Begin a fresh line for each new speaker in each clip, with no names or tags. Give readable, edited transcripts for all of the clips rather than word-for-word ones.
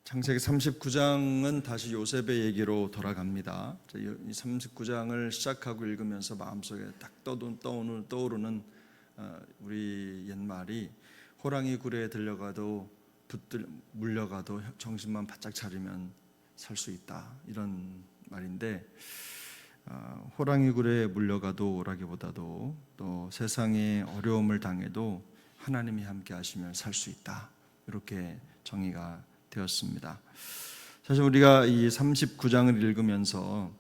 창세기 39장은 다시 요셉의 얘기로 돌아갑니다. 이 39장을 시작하고 읽으면서 마음속에 딱 떠오르는 우리 옛말이 호랑이 굴에 들려가도 물려가도 정신만 바짝 차리면 살 수 있다, 이런 말인데, 호랑이 굴에 물려가도라기보다도 또 세상에 어려움을 당해도 하나님이 함께 하시면 살 수 있다, 이렇게 정의가 되었습니다. 사실 우리가 이 39장을 읽으면서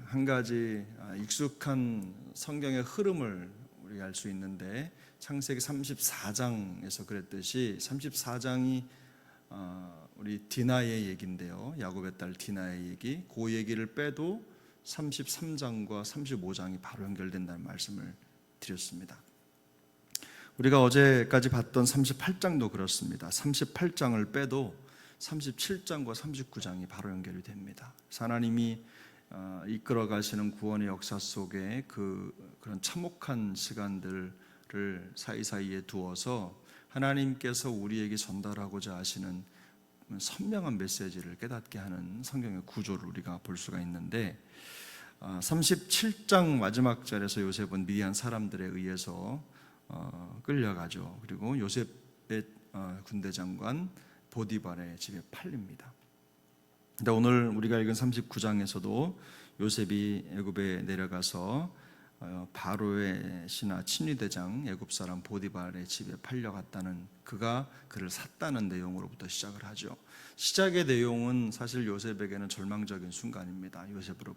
한 가지 익숙한 성경의 흐름을 우리가 알 수 있는데, 창세기 34장에서 그랬듯이 34장이 우리 디나의 얘기인데요, 야곱의 딸 디나의 얘기, 그 얘기를 빼도 33장과 35장이 바로 연결된다는 말씀을 드렸습니다. 우리가 어제까지 봤던 38장도 그렇습니다. 38장을 빼도 37장과 39장이 바로 연결이 됩니다. 하나님이 이끌어 가시는 구원의 역사 속에 그런 참혹한 시간들을 사이사이에 두어서 하나님께서 우리에게 전달하고자 하시는 선명한 메시지를 깨닫게 하는 성경의 구조를 우리가 볼 수가 있는데, 37장 마지막 절에서 요셉은 미디안 사람들에 의해서 끌려가죠. 그리고 요셉의 군대 장관 보디발의 집에 팔립니다. 근데 오늘 우리가 읽은 39장에서도 요셉이 애굽에 내려가서 바로의 신하 친위대장 애굽 사람 보디발의 집에 팔려갔다는, 그가 그를 샀다는 내용으로부터 시작을 하죠. 시작의 내용은 사실 요셉에게는 절망적인 순간입니다. 요셉으로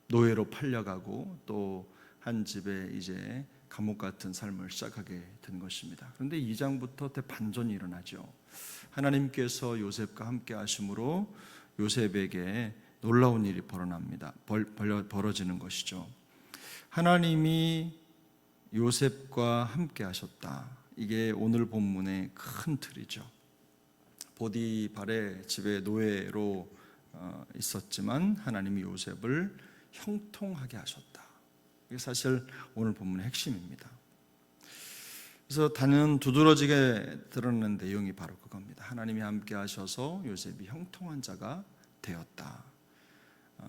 노예로 팔려가고 또 한 집에 이제 감옥 같은 삶을 시작하게 된 것입니다. 그런데 2장부터 대반전이 일어나죠. 하나님께서 요셉과 함께 하심으로 요셉에게 놀라운 일이 벌어지는 것이죠. 하나님이 요셉과 함께 하셨다. 이게 오늘 본문의 큰 틀이죠. 보디발의 집에 노예로 있었지만 하나님이 요셉을 형통하게 하셨다. 이게 사실 오늘 본문의 핵심입니다. 그래서 단연 두드러지게 드러나는 내용이 바로 그겁니다. 하나님이 함께 하셔서 요셉이 형통한 자가 되었다.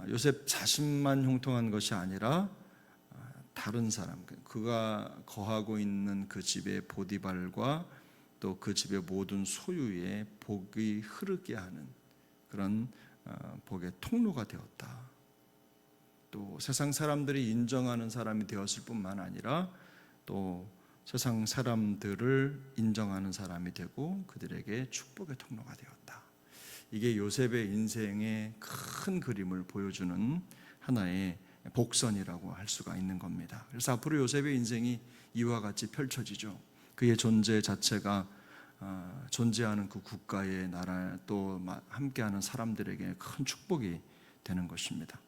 요셉 자신만 형통한 것이 아니라 다른 사람, 그가 거하고 있는 그 집의 보디발과 또 그 집의 모든 소유에 복이 흐르게 하는 그런 복의 통로가 되었다. 또 세상 사람들이 인정하는 사람이 되었을 뿐만 아니라 또 세상 사람들을 인정하는 사람이 되고 그들에게 축복의 통로가 되었다. 이게 요셉의 인생의 큰 그림을 보여주는 하나의 복선이라고 할 수가 있는 겁니다. 그래서 앞으로 요셉의 인생이 이와 같이 펼쳐지죠. 그의 존재 자체가 존재하는 그 국가의 나라, 또 함께하는 사람들에게 큰 축복이 되는 것입니다.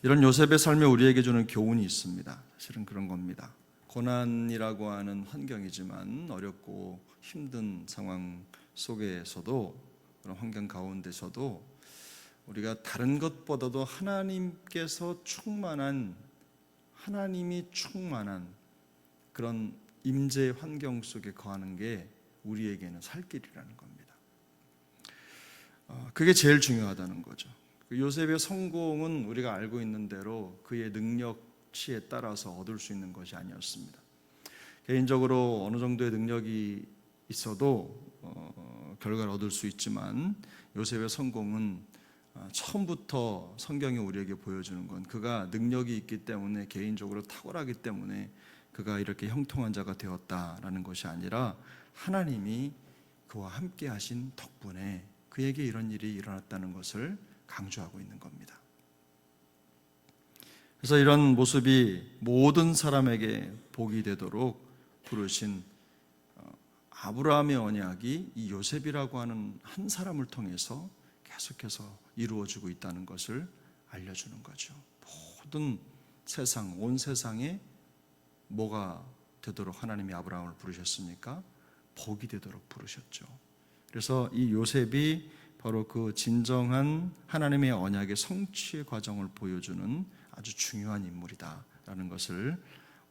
이런 요셉의 삶에 우리에게 주는 교훈이 있습니다. 사실은 그런 겁니다. 고난이라고 하는 환경이지만, 어렵고 힘든 상황 속에서도, 그런 환경 가운데서도 우리가 다른 것보다도 하나님이 충만한 그런 임재의 환경 속에 거하는 게 우리에게는 살 길이라는 겁니다. 그게 제일 중요하다는 거죠. 요셉의 성공은 우리가 알고 있는 대로 그의 능력치에 따라서 얻을 수 있는 것이 아니었습니다. 개인적으로 어느 정도의 능력이 있어도 결과를 얻을 수 있지만, 요셉의 성공은 처음부터 성경이 우리에게 보여주는 건 그가 능력이 있기 때문에, 개인적으로 탁월하기 때문에 그가 이렇게 형통한 자가 되었다라는 것이 아니라, 하나님이 그와 함께 하신 덕분에 그에게 이런 일이 일어났다는 것을 강조하고 있는 겁니다. 그래서 이런 모습이 모든 사람에게 복이 되도록 부르신 아브라함의 언약이 이 요셉이라고 하는 한 사람을 통해서 계속해서 이루어지고 있다는 것을 알려주는 거죠. 모든 세상, 온 세상에 뭐가 되도록 하나님이 아브라함을 부르셨습니까? 복이 되도록 부르셨죠. 그래서 이 요셉이 바로 그 진정한 하나님의 언약의 성취의 과정을 보여주는 아주 중요한 인물이다라는 것을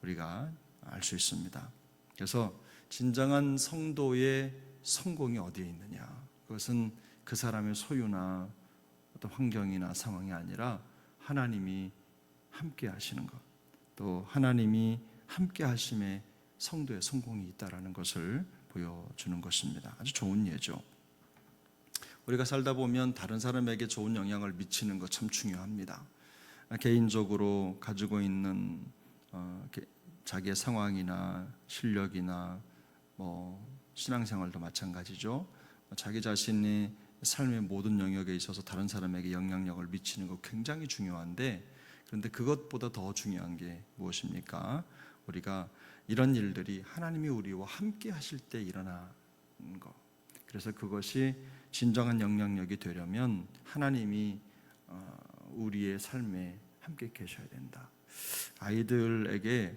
우리가 알 수 있습니다. 그래서 진정한 성도의 성공이 어디에 있느냐? 그것은 그 사람의 소유나 어떤 환경이나 상황이 아니라 하나님이 함께 하시는 것, 또 하나님이 함께 하심에 성도의 성공이 있다라는 것을 보여주는 것입니다. 아주 좋은 예죠. 우리가 살다 보면 다른 사람에게 좋은 영향을 미치는 것 참 중요합니다. 개인적으로 가지고 있는 자기의 상황이나 실력이나 신앙생활도 마찬가지죠. 자기 자신이 삶의 모든 영역에 있어서 다른 사람에게 영향력을 미치는 것 굉장히 중요한데, 그런데 그것보다 더 중요한 게 무엇입니까? 우리가 이런 일들이 하나님이 우리와 함께 하실 때 일어나는 것. 그래서 그것이 진정한 영향력이 되려면 하나님이 우리의 삶에 함께 계셔야 된다. 아이들에게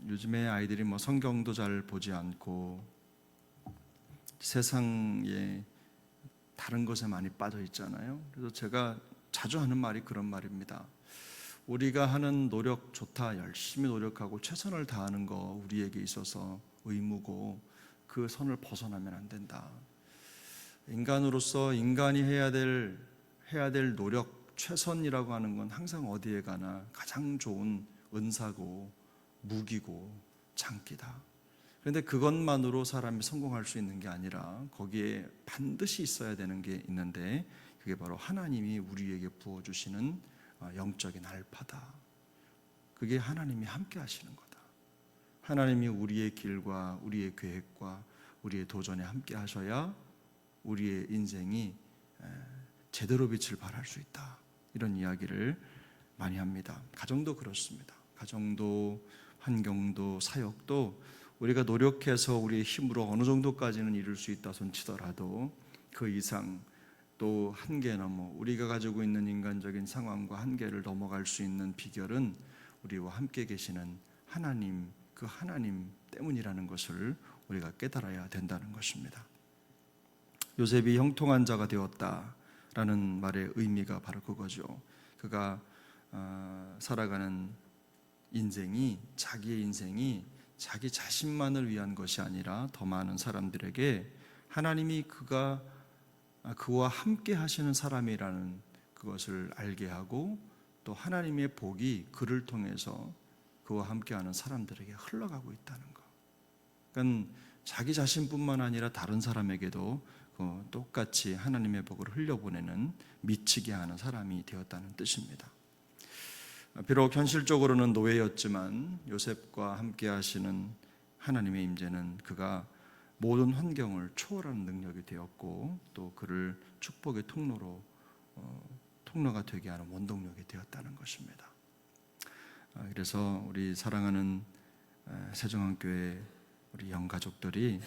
요즘에 아이들이 성경도 잘 보지 않고 세상에 다른 것에 많이 빠져 있잖아요. 그래서 제가 자주 하는 말이 그런 말입니다. 우리가 하는 노력 좋다, 열심히 노력하고 최선을 다하는 거 우리에게 있어서 의무고 그 선을 벗어나면 안 된다. 인간으로서 인간이 해야 될 노력, 최선이라고 하는 건 항상 어디에 가나 가장 좋은 은사고 무기고 장기다. 그런데 그것만으로 사람이 성공할 수 있는 게 아니라 거기에 반드시 있어야 되는 게 있는데, 그게 바로 하나님이 우리에게 부어주시는 영적인 알파다. 그게 하나님이 함께 하시는 거다. 하나님이 우리의 길과 우리의 계획과 우리의 도전에 함께 하셔야 우리의 인생이 제대로 빛을 발할 수 있다. 이런 이야기를 많이 합니다. 가정도 그렇습니다. 가정도, 환경도, 사역도 우리가 노력해서 우리의 힘으로 어느 정도까지는 이룰 수 있다 손치더라도 그 이상, 또 한계 넘어 우리가 가지고 있는 인간적인 상황과 한계를 넘어갈 수 있는 비결은 우리와 함께 계시는 하나님, 그 하나님 때문이라는 것을 우리가 깨달아야 된다는 것입니다. 요셉이 형통한 자가 되었다라는 말의 의미가 바로 그거죠. 그가 살아가는 인생이, 자기의 인생이 자기 자신만을 위한 것이 아니라 더 많은 사람들에게 하나님이 그와 함께 하시는 사람이라는 그것을 알게 하고, 또 하나님의 복이 그를 통해서 그와 함께하는 사람들에게 흘러가고 있다는 것. 그러니까 자기 자신뿐만 아니라 다른 사람에게도 똑같이 하나님의 복을 흘려보내는, 미치게 하는 사람이 되었다는 뜻입니다. 비록 현실적으로는 노예였지만 요셉과 함께 하시는 하나님의 임재는 그가 모든 환경을 초월하는 능력이 되었고, 또 그를 축복의 통로가 되게 하는 원동력이 되었다는 것입니다. 그래서 우리 사랑하는 세종한교회 우리 영가족들이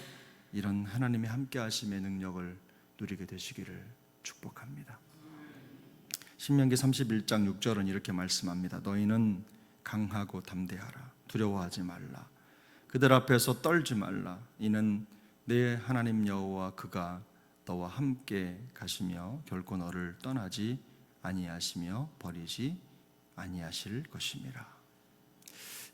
이런 하나님의 함께 하심의 능력을 누리게 되시기를 축복합니다. 신명기 31장 6절은 이렇게 말씀합니다. 너희는 강하고 담대하라. 두려워하지 말라. 그들 앞에서 떨지 말라. 이는 내 하나님 여호와 그가 너와 함께 가시며 결코 너를 떠나지 아니하시며 버리지 아니하실 것임이라.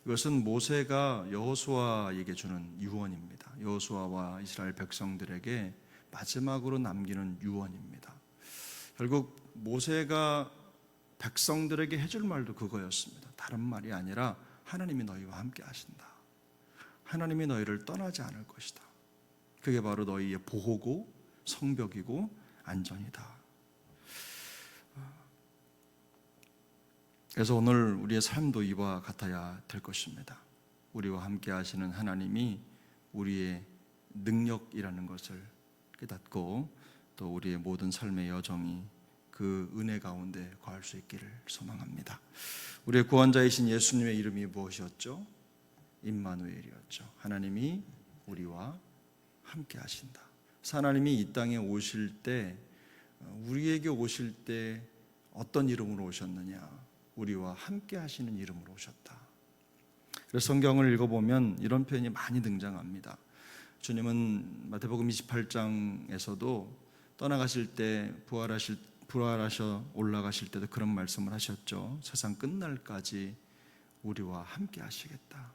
이것은 모세가 여호수아에게 주는 유언입니다. 여호수아와 이스라엘 백성들에게 마지막으로 남기는 유언입니다. 결국 모세가 백성들에게 해줄 말도 그거였습니다. 다른 말이 아니라 하나님이 너희와 함께 하신다. 하나님이 너희를 떠나지 않을 것이다. 그게 바로 너희의 보호고 성벽이고 안전이다. 그래서 오늘 우리의 삶도 이와 같아야 될 것입니다. 우리와 함께 하시는 하나님이 우리의 능력이라는 것을 깨닫고, 또 우리의 모든 삶의 여정이 그 은혜 가운데 거할 수 있기를 소망합니다. 우리의 구원자이신 예수님의 이름이 무엇이었죠? 임마누엘이었죠. 하나님이 우리와 함께 하신다. 하나님이 이 땅에 오실 때, 우리에게 오실 때 어떤 이름으로 오셨느냐? 우리와 함께 하시는 이름으로 오셨다. 그래서 성경을 읽어보면 이런 표현이 많이 등장합니다. 주님은 마태복음 28장에서도 떠나가실 때, 부활하셔 올라가실 때도 그런 말씀을 하셨죠. 세상 끝날까지 우리와 함께 하시겠다.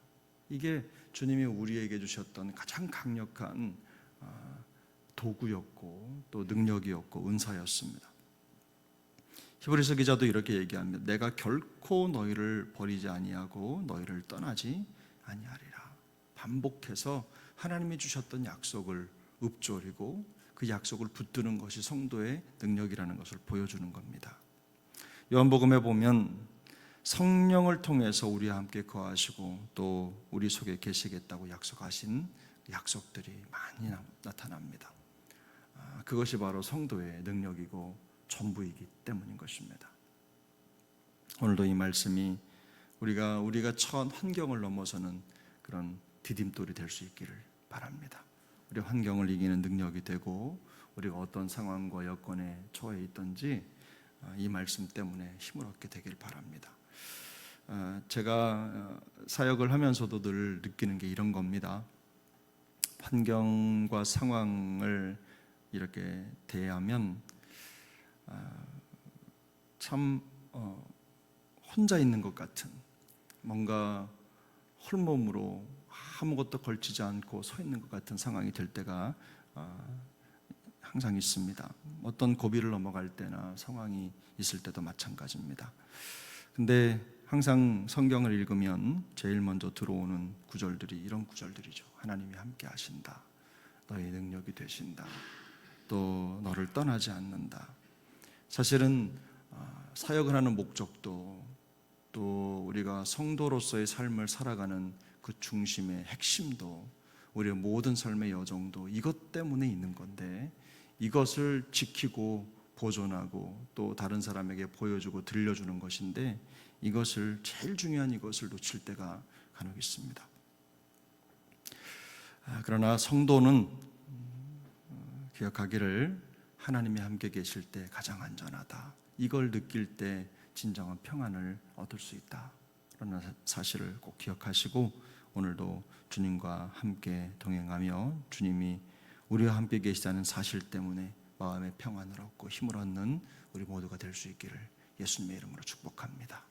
이게 주님이 우리에게 주셨던 가장 강력한 도구였고 또 능력이었고 은사였습니다. 히브리서 기자도 이렇게 얘기합니다. 내가 결코 너희를 버리지 아니하고 너희를 떠나지 아니하리라. 반복해서 하나님이 주셨던 약속을 읊조리고 그 약속을 붙드는 것이 성도의 능력이라는 것을 보여주는 겁니다. 요한복음에 보면 성령을 통해서 우리와 함께 거하시고 또 우리 속에 계시겠다고 약속하신 약속들이 많이 나타납니다. 그것이 바로 성도의 능력이고 전부이기 때문인 것입니다. 오늘도 이 말씀이 우리가 처한 환경을 넘어서는 그런 디딤돌이 될 수 있기를 바랍니다. 우리 환경을 이기는 능력이 되고 우리가 어떤 상황과 여건에 처해 있든지 이 말씀 때문에 힘을 얻게 되길 바랍니다. 제가 사역을 하면서도 늘 느끼는 게 이런 겁니다. 환경과 상황을 이렇게 대하면 참 혼자 있는 것 같은, 뭔가 홀몸으로 아무것도 걸치지 않고 서 있는 것 같은 상황이 될 때가 항상 있습니다. 어떤 고비를 넘어갈 때나 상황이 있을 때도 마찬가지입니다. 근데 항상 성경을 읽으면 제일 먼저 들어오는 구절들이 이런 구절들이죠. 하나님이 함께 하신다. 너의 능력이 되신다. 또 너를 떠나지 않는다. 사실은 사역을 하는 목적도 또 우리가 성도로서의 삶을 살아가는 그 중심의 핵심도 우리의 모든 삶의 여정도 이것 때문에 있는 건데, 이것을 지키고 보존하고 또 다른 사람에게 보여주고 들려주는 것인데, 이것을 제일 중요한 이것을 놓칠 때가 간혹 있습니다. 그러나 성도는 기억하기를 하나님이 함께 계실 때 가장 안전하다. 이걸 느낄 때 진정한 평안을 얻을 수 있다. 그러나 사실을 꼭 기억하시고 오늘도 주님과 함께 동행하며 주님이 우리와 함께 계시다는 사실 때문에 마음의 평안을 얻고 힘을 얻는 우리 모두가 될 수 있기를 예수님의 이름으로 축복합니다.